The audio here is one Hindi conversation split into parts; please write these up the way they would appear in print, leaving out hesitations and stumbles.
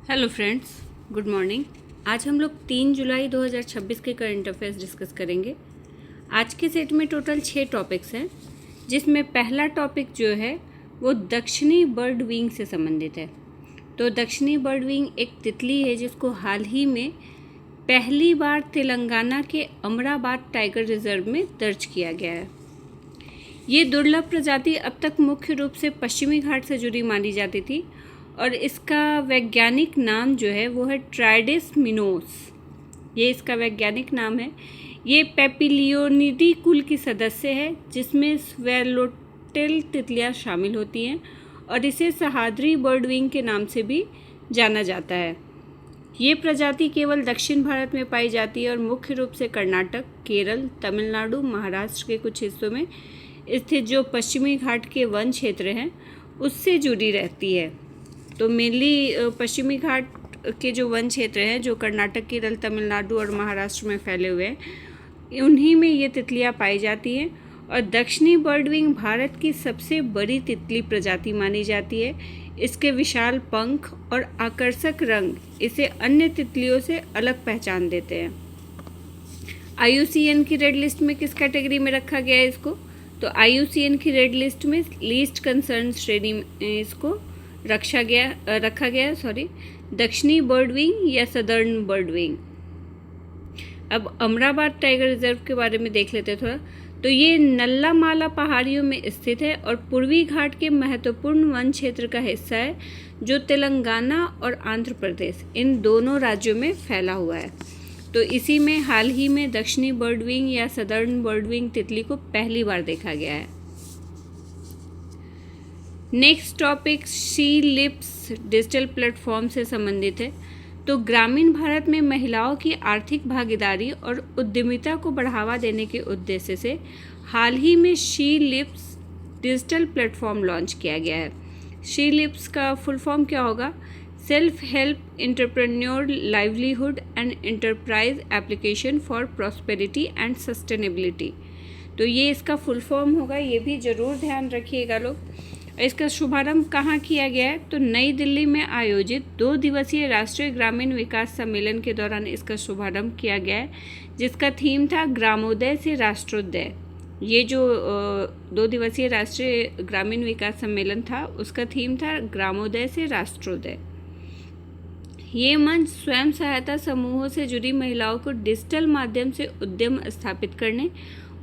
Hello friends, good morning. आज हम लोग 3 जुलाई 2026 के करंट अफेयर्स डिस्कस करेंगे। आज के सेट में टोटल 6 टॉपिक्स हैं, जिसमें पहला टॉपिक जो है वो दक्षिणी बर्ड विंग से संबंधित है। तो दक्षिणी बर्ड विंग एक तितली है जिसको हाल ही में पहली बार तेलंगाना के अमराबाद टाइगर रिजर्व में दर्ज किया गया है। ये दुर्लभ प्रजाति अब तक मुख्य रूप से पश्चिमी घाट से जुड़ी मानी जाती थी और इसका वैज्ञानिक नाम जो है वो है ट्राइडेस मिनोस। ये इसका वैज्ञानिक नाम है। ये पेपिलियोनिडी कुल की सदस्य है, जिसमें स्वेलोटेल तितलियाँ शामिल होती हैं और इसे सहाद्री बर्ड विंग के नाम से भी जाना जाता है। ये प्रजाति केवल दक्षिण भारत में पाई जाती है और मुख्य रूप से कर्नाटक, केरल, तमिलनाडु, महाराष्ट्र के कुछ हिस्सों में स्थित जो पश्चिमी घाट के वन क्षेत्र हैं उससे जुड़ी रहती है। तो मेनली पश्चिमी घाट के जो वन क्षेत्र हैं जो कर्नाटक, केरल, तमिलनाडु और महाराष्ट्र में फैले हुए हैं, उन्हीं में ये तितलियाँ पाई जाती हैं। और दक्षिणी बर्ड विंग भारत की सबसे बड़ी तितली प्रजाति मानी जाती है। इसके विशाल पंख और आकर्षक रंग इसे अन्य तितलियों से अलग पहचान देते हैं। IUCN की रेड लिस्ट में किस कैटेगरी में रखा गया है इसको? तो IUCN की रेड लिस्ट में लीस्ट कंसर्न श्रेणी में इसको रखा गया दक्षिणी बर्ड विंग या सदर्न बर्ड विंग। अब अमराबाद टाइगर रिजर्व के बारे में देख लेते थोड़ा। तो ये नल्लामाला पहाड़ियों में स्थित है और पूर्वी घाट के महत्वपूर्ण वन क्षेत्र का हिस्सा है जो तेलंगाना और आंध्र प्रदेश इन दोनों राज्यों में फैला हुआ है। तो इसी में हाल ही में दक्षिणी बर्ड विंग या सदर्न बर्ड विंग तितली को पहली बार देखा गया है। Next topic she lips digital platform से संबंधित है। तो ग्रामीण भारत में महिलाओं की आर्थिक भागीदारी और उद्यमिता को बढ़ावा देने के उद्देश्य से हाल ही में she lips digital platform launch किया गया है। शी लिप्स का फुल फॉर्म क्या होगा? Self help entrepreneur livelihood and enterprise application for prosperity and sustainability. तो ये इसका फुल फॉर्म होगा, ये भी ज़रूर ध्यान रखिएगा लोग। इसका शुभारंभ कहाँ किया गया है? तो नई दिल्ली में आयोजित 2 दिवसीय राष्ट्रीय ग्रामीण विकास सम्मेलन के दौरान इसका शुभारंभ किया गया है, जिसका थीम था ग्रामोदय से राष्ट्रोदय। ये जो 2 दिवसीय राष्ट्रीय ग्रामीण विकास सम्मेलन था उसका थीम था ग्रामोदय से राष्ट्रोदय। ये मंच स्वयं सहायता समूहों से जुड़ी महिलाओं को डिजिटल माध्यम से उद्यम स्थापित करने,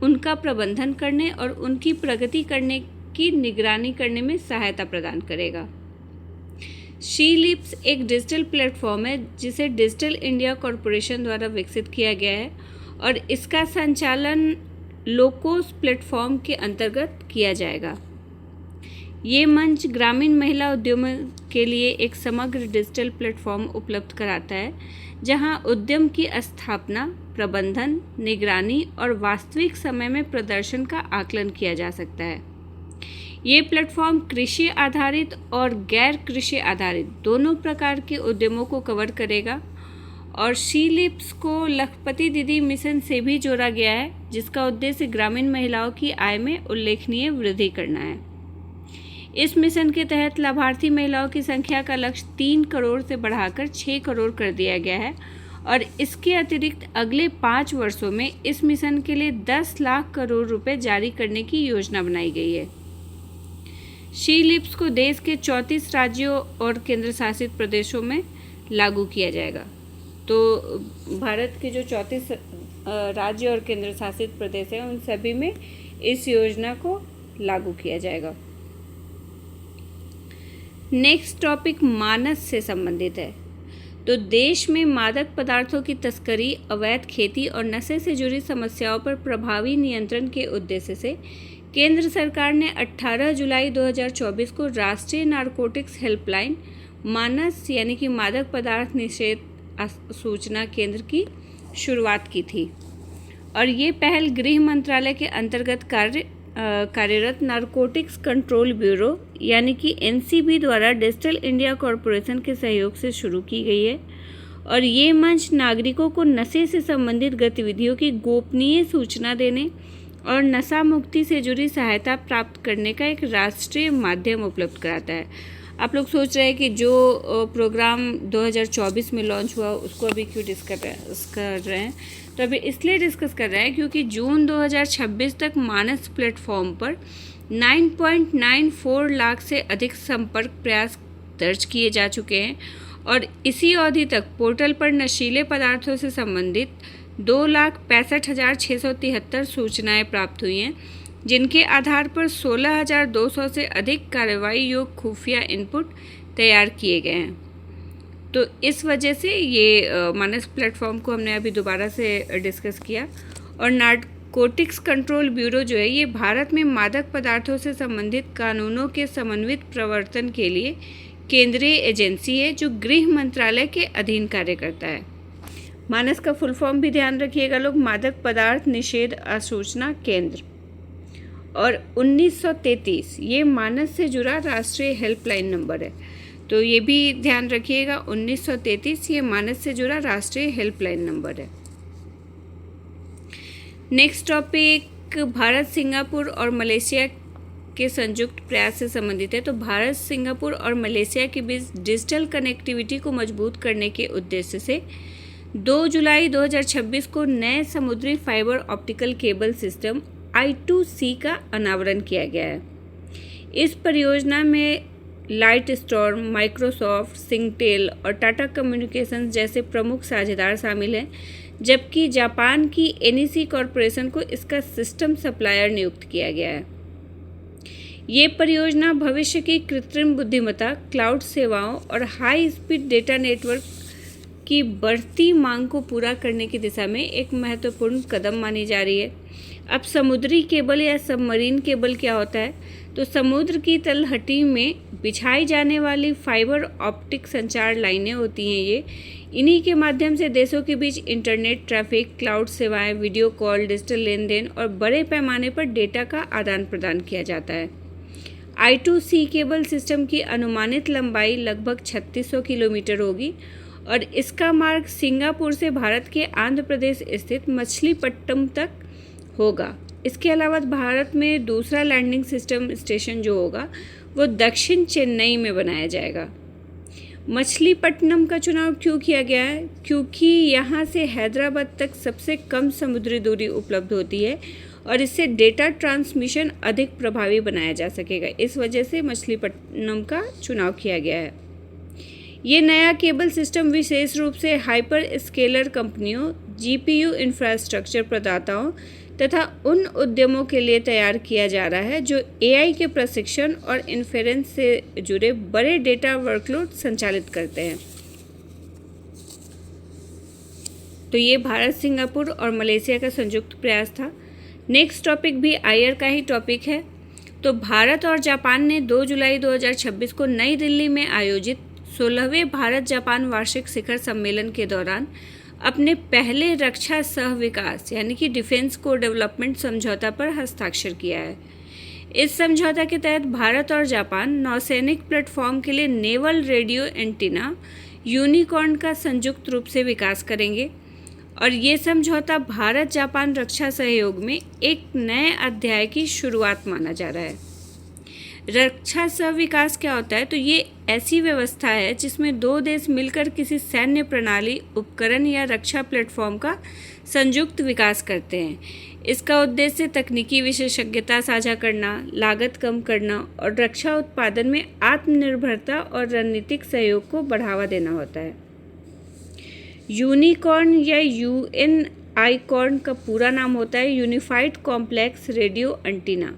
उनका प्रबंधन करने और उनकी प्रगति करने की निगरानी करने में सहायता प्रदान करेगा। शी लिप्स एक डिजिटल प्लेटफॉर्म है जिसे डिजिटल इंडिया कॉरपोरेशन द्वारा विकसित किया गया है और इसका संचालन लोकोस प्लेटफॉर्म के अंतर्गत किया जाएगा। ये मंच ग्रामीण महिला उद्यमों के लिए एक समग्र डिजिटल प्लेटफॉर्म उपलब्ध कराता है, जहां उद्यम की स्थापना, प्रबंधन, निगरानी और वास्तविक समय में प्रदर्शन का आकलन किया जा सकता है। ये प्लेटफॉर्म कृषि आधारित और गैर कृषि आधारित दोनों प्रकार के उद्यमों को कवर करेगा और शी लिप्स को लखपति दीदी मिशन से भी जोड़ा गया है, जिसका उद्देश्य ग्रामीण महिलाओं की आय में उल्लेखनीय वृद्धि करना है। इस मिशन के तहत लाभार्थी महिलाओं की संख्या का लक्ष्य 3 करोड़ से बढ़ाकर 6 करोड़ कर दिया गया है और इसके अतिरिक्त अगले 5 वर्षों में इस मिशन के लिए 10 लाख करोड़ रुपए जारी करने की योजना बनाई गई है। शी लिप्स को देश के 34 राज्यों और केंद्र शासित प्रदेशों में लागू किया जाएगा। तो भारत के जो 34 राज्य और केंद्र शासित प्रदेश हैं उन सभी में इस योजना को लागू किया जाएगा। नेक्स्ट टॉपिक मानस से संबंधित है। तो देश में मादक पदार्थों की तस्करी, अवैध खेती और नशे से जुड़ी समस्याओं पर प्रभावी नियंत्रण के उद्देश्य से केंद्र सरकार ने 18 जुलाई 2024 को राष्ट्रीय नारकोटिक्स हेल्पलाइन मानस यानी कि मादक पदार्थ निषेध सूचना केंद्र की शुरुआत की थी और ये पहल गृह मंत्रालय के अंतर्गत कार्यरत नारकोटिक्स कंट्रोल ब्यूरो यानी कि NCB द्वारा डिजिटल इंडिया कॉरपोरेशन के सहयोग से शुरू की गई है और ये मंच नागरिकों को नशे से संबंधित गतिविधियों की गोपनीय सूचना देने और नशा मुक्ति से जुड़ी सहायता प्राप्त करने का एक राष्ट्रीय माध्यम उपलब्ध कराता है। आप लोग सोच रहे हैं कि जो प्रोग्राम 2024 में लॉन्च हुआ उसको अभी क्यों डिस्कस कर रहे हैं। तो अभी इसलिए डिस्कस कर रहे हैं क्योंकि जून 2026 तक मानस प्लेटफॉर्म पर 9.94 लाख से अधिक संपर्क प्रयास दर्ज किए जा चुके हैं और इसी अवधि तक पोर्टल पर नशीले पदार्थों से संबंधित 2,65,673 सूचनाएं प्राप्त हुई हैं, जिनके आधार पर 16,200 से अधिक कार्रवाई योग्य खुफिया इनपुट तैयार किए गए हैं। तो इस वजह से ये मानस प्लेटफॉर्म को हमने अभी दोबारा से डिस्कस किया। और नारकोटिक्स कंट्रोल ब्यूरो जो है ये भारत में मादक पदार्थों से संबंधित कानूनों के समन्वित प्रवर्तन के लिए केंद्रीय एजेंसी है जो गृह मंत्रालय के अधीन कार्य करता है। मानस का फुल फॉर्म भी ध्यान रखिएगा लोग, मादक पदार्थ निषेध असूचना केंद्र। और 1933 ये मानस से जुड़ा राष्ट्रीय हेल्पलाइन नंबर है, तो ये भी ध्यान रखिएगा। 1933 ये मानस से जुड़ा राष्ट्रीय हेल्पलाइन नंबर है। नेक्स्ट टॉपिक भारत, सिंगापुर और मलेशिया के संयुक्त प्रयास से संबंधित है। तो भारत, सिंगापुर और मलेशिया के बीच डिजिटल कनेक्टिविटी को मजबूत करने के उद्देश्य से 2 जुलाई 2026 को नए समुद्री fibre optical cable system I2C का अनावरण किया गया है। इस परियोजना में लाइट स्टॉर्म, माइक्रोसॉफ्ट, सिंगटेल और टाटा कम्युनिकेशंस जैसे प्रमुख साझेदार शामिल हैं, जबकि जापान की NEC कॉरपोरेशन को इसका सिस्टम सप्लायर नियुक्त किया गया है। ये परियोजना भविष्य की कृत्रिम बुद्धिमत्ता, क्लाउड सेवाओं और हाई स्पीड डेटा नेटवर्क की बढ़ती मांग को पूरा करने की दिशा में एक महत्वपूर्ण कदम मानी जा रही है। अब समुद्री केबल या सबमरीन केबल क्या होता है? तो समुद्र की तलहटी में बिछाई जाने वाली फाइबर ऑप्टिक संचार लाइनें होती हैं। इन्हीं के माध्यम से देशों के बीच इंटरनेट ट्रैफिक, क्लाउड सेवाएं, वीडियो कॉल, डिजिटल लेन देन और बड़े पैमाने पर डेटा का आदान प्रदान किया जाता है। I2C केबल सिस्टम की अनुमानित लंबाई लगभग 3600 किलोमीटर होगी और इसका मार्ग सिंगापुर से भारत के आंध्र प्रदेश स्थित मछलीपट्टनम तक होगा। इसके अलावा भारत में दूसरा लैंडिंग सिस्टम स्टेशन जो होगा वो दक्षिण चेन्नई में बनाया जाएगा। मछलीपट्टनम का चुनाव क्यों किया गया है? क्योंकि यहाँ से हैदराबाद तक सबसे कम समुद्री दूरी उपलब्ध होती है और इससे डेटा ट्रांसमिशन अधिक प्रभावी बनाया जा सकेगा। इस वजह से मछलीपट्टनम का चुनाव किया गया है। ये नया केबल सिस्टम विशेष रूप से हाइपर स्केलर कंपनियों, GPU इंफ्रास्ट्रक्चर प्रदाताओं तथा उन उद्यमों के लिए तैयार किया जा रहा है जो AI के प्रशिक्षण और इन्फेरेंस से जुड़े बड़े डेटा वर्कलोड संचालित करते हैं। तो ये भारत, सिंगापुर और मलेशिया का संयुक्त प्रयास था। नेक्स्ट टॉपिक भी आईआर का ही टॉपिक है। तो भारत और जापान ने 2 जुलाई 2026 को नई दिल्ली में आयोजित 16वें भारत जापान वार्षिक शिखर सम्मेलन के दौरान अपने पहले रक्षा सह विकास यानी कि डिफेंस को डेवलपमेंट समझौता पर हस्ताक्षर किया है। इस समझौता के तहत भारत और जापान नौसैनिक प्लेटफॉर्म के लिए नेवल रेडियो एंटीना यूनिकॉर्न का संयुक्त रूप से विकास करेंगे और ये समझौता भारत जापान रक्षा सहयोग में एक नए अध्याय की शुरुआत माना जा रहा है। रक्षा सह विकास क्या होता है? तो ये ऐसी व्यवस्था है जिसमें दो देश मिलकर किसी सैन्य प्रणाली, उपकरण या रक्षा प्लेटफॉर्म का संयुक्त विकास करते हैं। इसका उद्देश्य तकनीकी विशेषज्ञता साझा करना, लागत कम करना और रक्षा उत्पादन में आत्मनिर्भरता और रणनीतिक सहयोग को बढ़ावा देना होता है। यूनिकॉर्न या UNICORN का पूरा नाम होता है यूनिफाइड कॉम्प्लेक्स रेडियो एंटीना।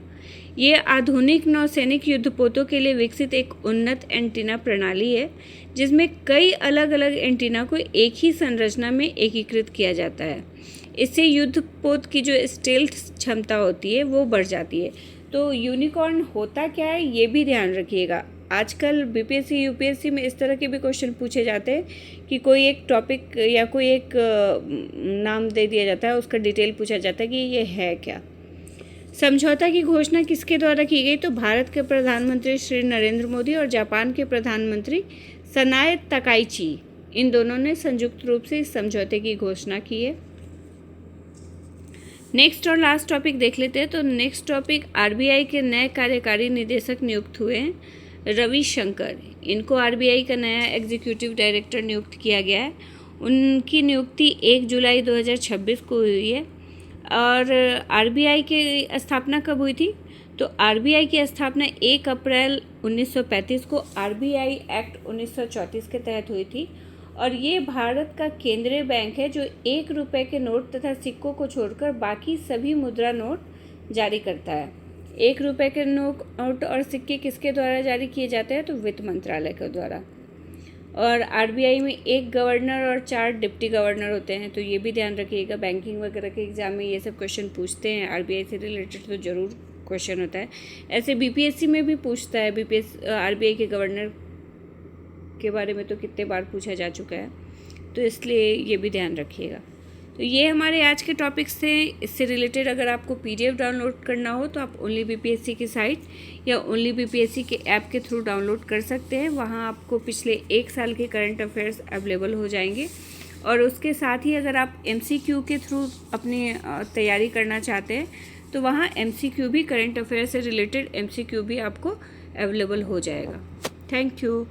ये आधुनिक नौसैनिक युद्धपोतों के लिए विकसित एक उन्नत एंटीना प्रणाली है जिसमें कई अलग अलग एंटीना को एक ही संरचना में एकीकृत किया जाता है। इससे युद्धपोत की जो स्टेल्थ क्षमता होती है वो बढ़ जाती है। तो यूनिकॉर्न होता क्या है ये भी ध्यान रखिएगा। आजकल BPSC UPSC में इस तरह के भी क्वेश्चन पूछे जाते हैं कि कोई एक टॉपिक या कोई एक नाम दे दिया जाता है, उसका डिटेल पूछा जाता है कि ये है क्या। समझौता की घोषणा किसके द्वारा की गई? तो भारत के प्रधानमंत्री श्री नरेंद्र मोदी और जापान के प्रधानमंत्री सनाए तकाइची, इन दोनों ने संयुक्त रूप से इस समझौते की घोषणा की है। नेक्स्ट और लास्ट टॉपिक देख लेते हैं। तो नेक्स्ट टॉपिक RBI के नए कार्यकारी निदेशक नियुक्त हुए हैं। रविशंकर, इनको आरबीआई का नया एग्जीक्यूटिव डायरेक्टर नियुक्त किया गया है। उनकी नियुक्ति 1 जुलाई 2026 को हुई है। और आरबीआई की स्थापना कब हुई थी? तो आरबीआई की स्थापना 1 अप्रैल 1935 को आरबीआई एक्ट 1934 के तहत हुई थी। और ये भारत का केंद्रीय बैंक है जो 1 रुपये के नोट तथा सिक्कों को छोड़कर बाकी सभी मुद्रा नोट जारी करता है। 1 रुपये के नोट और सिक्के किसके द्वारा जारी किए जाते हैं? तो वित्त मंत्रालय के द्वारा। और आरबीआई में 1 गवर्नर और 4 डिप्टी गवर्नर होते हैं, तो ये भी ध्यान रखिएगा। बैंकिंग वगैरह के एग्जाम में ये सब क्वेश्चन पूछते हैं, आरबीआई से रिलेटेड तो ज़रूर क्वेश्चन होता है। ऐसे बीपीएससी में भी पूछता है, आरबीआई के गवर्नर के बारे में तो कितने बार पूछा जा चुका है, तो इसलिए ये भी ध्यान रखिएगा। तो ये हमारे आज के टॉपिक्स थे। इससे रिलेटेड अगर आपको पीडीएफ डाउनलोड करना हो तो आप ओनली बीपीएससी की साइट या ओनली बीपीएससी के ऐप के थ्रू डाउनलोड कर सकते हैं। वहाँ आपको पिछले 1 साल के करंट अफेयर्स अवेलेबल हो जाएंगे। और उसके साथ ही अगर आप एमसीक्यू के थ्रू अपनी तैयारी करना चाहते हैं तो वहाँ एमसीक्यू भी, करंट अफेयर से रिलेटेड एमसीक्यू भी आपको अवेलेबल हो जाएगा। Thank you.